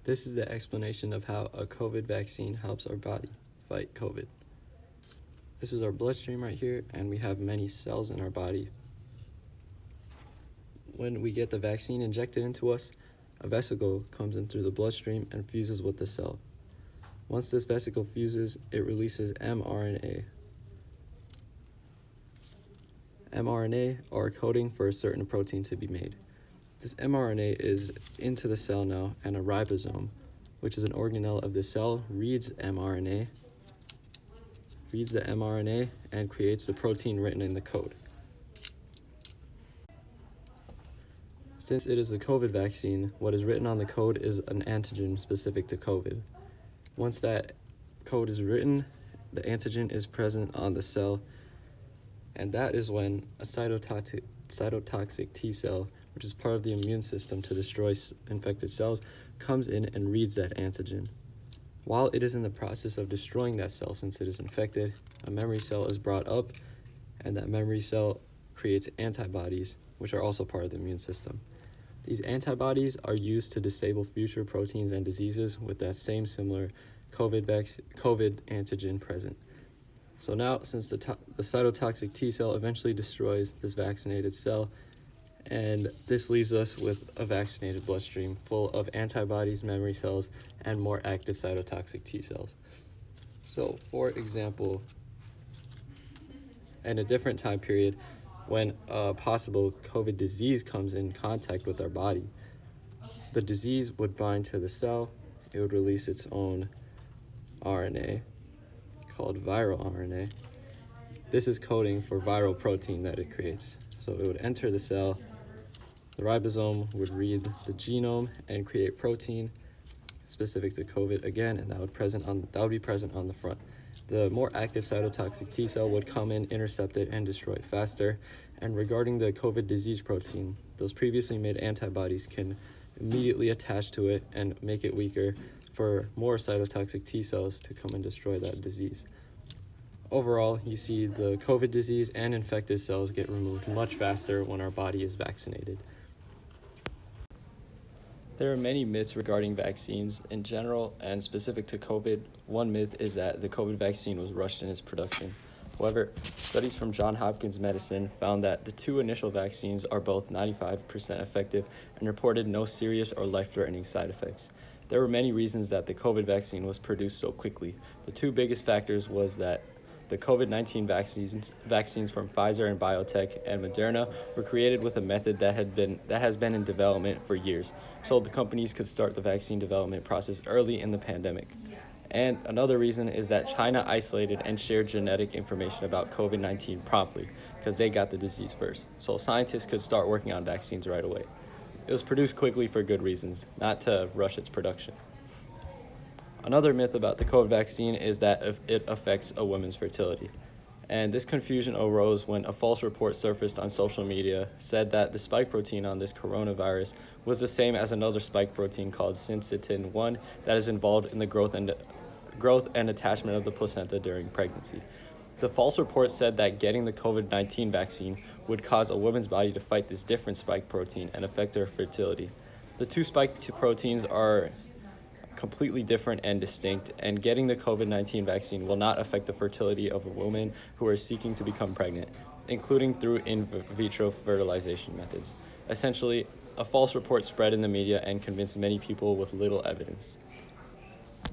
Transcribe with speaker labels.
Speaker 1: This is the explanation of how a COVID vaccine helps our body fight COVID. This is our bloodstream right here, and we have many cells in our body. When we get the vaccine injected into us, a vesicle comes in through the bloodstream and fuses with the cell. Once this vesicle fuses, it releases mRNA. mRNA are coding for a certain protein to be made. This mRNA is into the cell now, and a ribosome, which is an organelle of the cell, reads the mRNA, and creates the protein written in the code. Since it is a COVID vaccine, what is written on the code is an antigen specific to COVID. Once that code is written, the antigen is present on the cell, and that is when a cytotoxic T cell, which is part of the immune system to destroy infected cells, comes in and reads that antigen. While it is in the process of destroying that cell, since it is infected, a memory cell is brought up, and that memory cell creates antibodies, which are also part of the immune system. These antibodies are used to disable future proteins and diseases with that same similar COVID antigen present. So now, since the cytotoxic T cell eventually destroys this vaccinated cell, and this leaves us with a vaccinated bloodstream full of antibodies, memory cells, and more active cytotoxic T cells. So, for example, in a different time period, when a possible COVID disease comes in contact with our body, the disease would bind to the cell, it would release its own RNA, called viral RNA. This is coding for viral protein that it creates. So it would enter the cell, the ribosome would read the genome and create protein specific to COVID again, and that would be present on the front. The more active cytotoxic T cell would come in, intercept it, and destroy it faster. And regarding the COVID disease protein, those previously made antibodies can immediately attach to it and make it weaker for more cytotoxic T cells to come and destroy that disease. Overall, you see the COVID disease and infected cells get removed much faster when our body is vaccinated. There are many myths regarding vaccines in general and specific to COVID. One myth is that the COVID vaccine was rushed in its production. However, studies from Johns Hopkins Medicine found that the two initial vaccines are both 95% effective and reported no serious or life-threatening side effects. There were many reasons that the COVID vaccine was produced so quickly. The two biggest factors was that the COVID-19 vaccines from Pfizer and BioNTech and Moderna were created with a method that has been in development for years, so the companies could start the vaccine development process early in the pandemic. And another reason is that China isolated and shared genetic information about COVID-19 promptly because they got the disease first, so scientists could start working on vaccines right away. It was produced quickly for good reasons, not to rush its production. Another myth about the COVID vaccine is that it affects a woman's fertility. And this confusion arose when a false report surfaced on social media said that the spike protein on this coronavirus was the same as another spike protein called syncytin-1 that is involved in the growth and attachment of the placenta during pregnancy. The false report said that getting the COVID-19 vaccine would cause a woman's body to fight this different spike protein and affect her fertility. The two spike proteins are completely different and distinct, and getting the COVID-19 vaccine will not affect the fertility of a woman who are seeking to become pregnant, including through in vitro fertilization methods. Essentially, a false report spread in the media and convinced many people with little evidence.